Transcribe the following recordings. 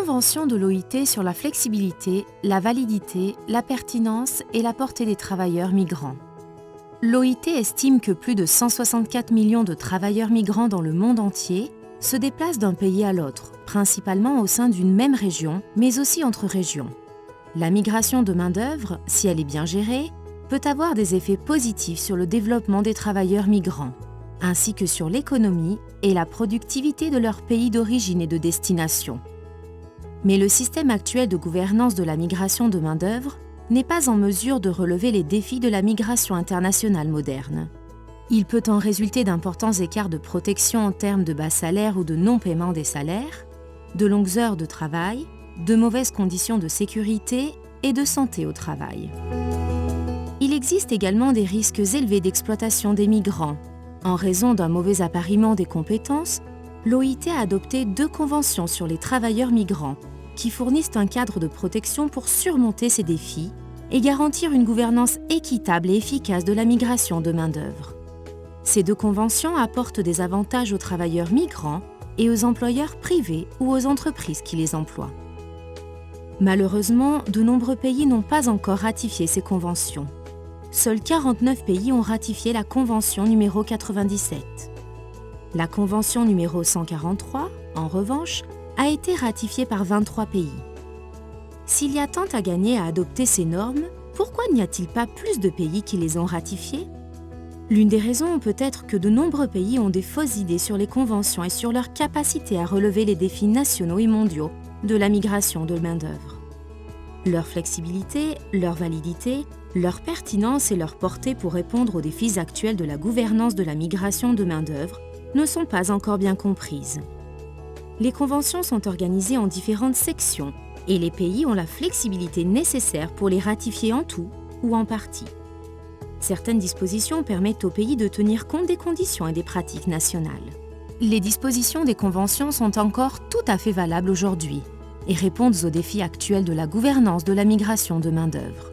Convention de l'OIT sur la flexibilité, la validité, la pertinence et la portée des travailleurs migrants. L'OIT estime que plus de 164 millions de travailleurs migrants dans le monde entier se déplacent d'un pays à l'autre, principalement au sein d'une même région, mais aussi entre régions. La migration de main-d'œuvre, si elle est bien gérée, peut avoir des effets positifs sur le développement des travailleurs migrants, ainsi que sur l'économie et la productivité de leur pays d'origine et de destination. Mais le système actuel de gouvernance de la migration de main-d'œuvre n'est pas en mesure de relever les défis de la migration internationale moderne. Il peut en résulter d'importants écarts de protection en termes de bas salaires ou de non-paiement des salaires, de longues heures de travail, de mauvaises conditions de sécurité et de santé au travail. Il existe également des risques élevés d'exploitation des migrants. En raison d'un mauvais appariement des compétences, l'OIT a adopté 2 conventions sur les travailleurs migrants qui fournissent un cadre de protection pour surmonter ces défis et garantir une gouvernance équitable et efficace de la migration de main-d'œuvre. Ces 2 conventions apportent des avantages aux travailleurs migrants et aux employeurs privés ou aux entreprises qui les emploient. Malheureusement, de nombreux pays n'ont pas encore ratifié ces conventions. Seuls 49 pays ont ratifié la Convention numéro 97. La Convention numéro 143, en revanche, a été ratifiée par 23 pays. S'il y a tant à gagner à adopter ces normes, pourquoi n'y a-t-il pas plus de pays qui les ont ratifiées ? L'une des raisons peut être que de nombreux pays ont des fausses idées sur les conventions et sur leur capacité à relever les défis nationaux et mondiaux de la migration de main-d'œuvre. Leur flexibilité, leur validité, leur pertinence et leur portée pour répondre aux défis actuels de la gouvernance de la migration de main-d'œuvre ne sont pas encore bien comprises. Les conventions sont organisées en différentes sections et les pays ont la flexibilité nécessaire pour les ratifier en tout ou en partie. Certaines dispositions permettent aux pays de tenir compte des conditions et des pratiques nationales. Les dispositions des conventions sont encore tout à fait valables aujourd'hui et répondent aux défis actuels de la gouvernance de la migration de main-d'œuvre.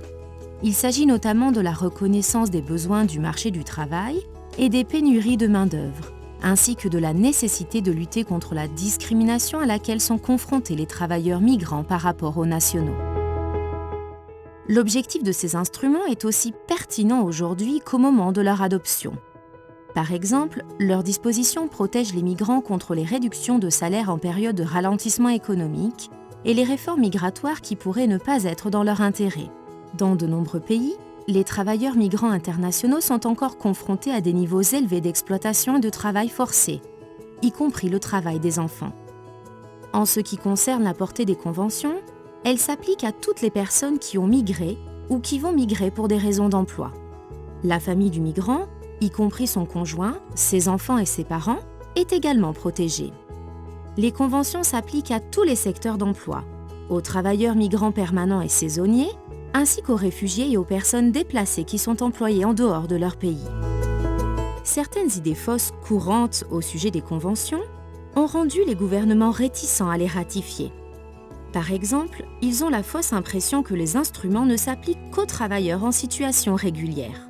Il s'agit notamment de la reconnaissance des besoins du marché du travail et des pénuries de main-d'œuvre, ainsi que de la nécessité de lutter contre la discrimination à laquelle sont confrontés les travailleurs migrants par rapport aux nationaux. L'objectif de ces instruments est aussi pertinent aujourd'hui qu'au moment de leur adoption. Par exemple, leurs dispositions protègent les migrants contre les réductions de salaire en période de ralentissement économique et les réformes migratoires qui pourraient ne pas être dans leur intérêt. Dans de nombreux pays, les travailleurs migrants internationaux sont encore confrontés à des niveaux élevés d'exploitation et de travail forcé, y compris le travail des enfants. En ce qui concerne la portée des conventions, elles s'appliquent à toutes les personnes qui ont migré ou qui vont migrer pour des raisons d'emploi. La famille du migrant, y compris son conjoint, ses enfants et ses parents, est également protégée. Les conventions s'appliquent à tous les secteurs d'emploi, aux travailleurs migrants permanents et saisonniers, ainsi qu'aux réfugiés et aux personnes déplacées qui sont employées en dehors de leur pays. Certaines idées fausses courantes au sujet des conventions ont rendu les gouvernements réticents à les ratifier. Par exemple, ils ont la fausse impression que les instruments ne s'appliquent qu'aux travailleurs en situation régulière,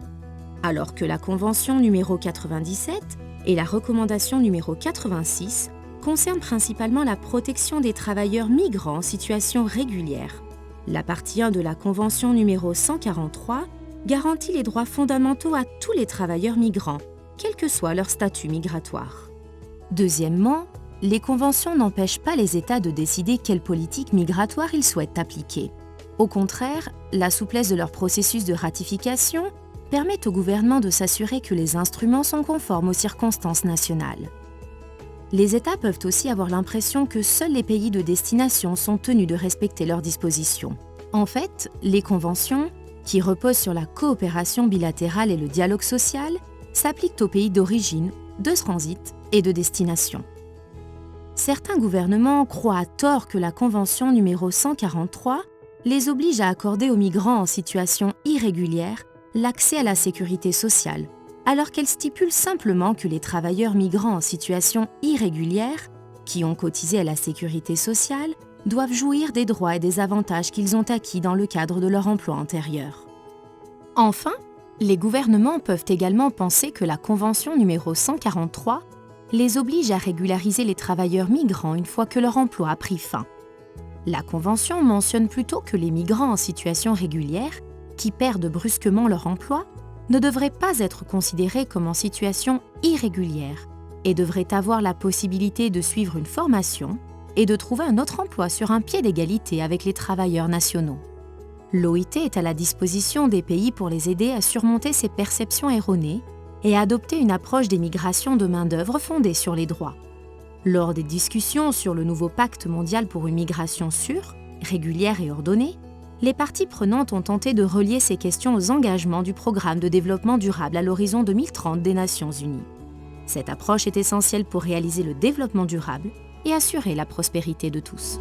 alors que la Convention numéro 97 et la recommandation numéro 86 concernent principalement la protection des travailleurs migrants en situation régulière. La partie 1 de la Convention numéro 143 garantit les droits fondamentaux à tous les travailleurs migrants, quel que soit leur statut migratoire. Deuxièmement, les conventions n'empêchent pas les États de décider quelle politique migratoire ils souhaitent appliquer. Au contraire, la souplesse de leur processus de ratification permet au gouvernement de s'assurer que les instruments sont conformes aux circonstances nationales. Les États peuvent aussi avoir l'impression que seuls les pays de destination sont tenus de respecter leurs dispositions. En fait, les conventions, qui reposent sur la coopération bilatérale et le dialogue social, s'appliquent aux pays d'origine, de transit et de destination. Certains gouvernements croient à tort que la Convention numéro 143 les oblige à accorder aux migrants en situation irrégulière l'accès à la sécurité sociale, alors qu'elle stipule simplement que les travailleurs migrants en situation irrégulière, qui ont cotisé à la sécurité sociale, doivent jouir des droits et des avantages qu'ils ont acquis dans le cadre de leur emploi antérieur. Enfin, les gouvernements peuvent également penser que la Convention numéro 143 les oblige à régulariser les travailleurs migrants une fois que leur emploi a pris fin. La Convention mentionne plutôt que les migrants en situation régulière, qui perdent brusquement leur emploi, ne devraient pas être considérés comme en situation irrégulière et devraient avoir la possibilité de suivre une formation et de trouver un autre emploi sur un pied d'égalité avec les travailleurs nationaux. L'OIT est à la disposition des pays pour les aider à surmonter ces perceptions erronées et à adopter une approche des migrations de main-d'œuvre fondée sur les droits. Lors des discussions sur le nouveau pacte mondial pour une migration sûre, régulière et ordonnée, les parties prenantes ont tenté de relier ces questions aux engagements du programme de développement durable à l'horizon 2030 des Nations Unies. Cette approche est essentielle pour réaliser le développement durable et assurer la prospérité de tous.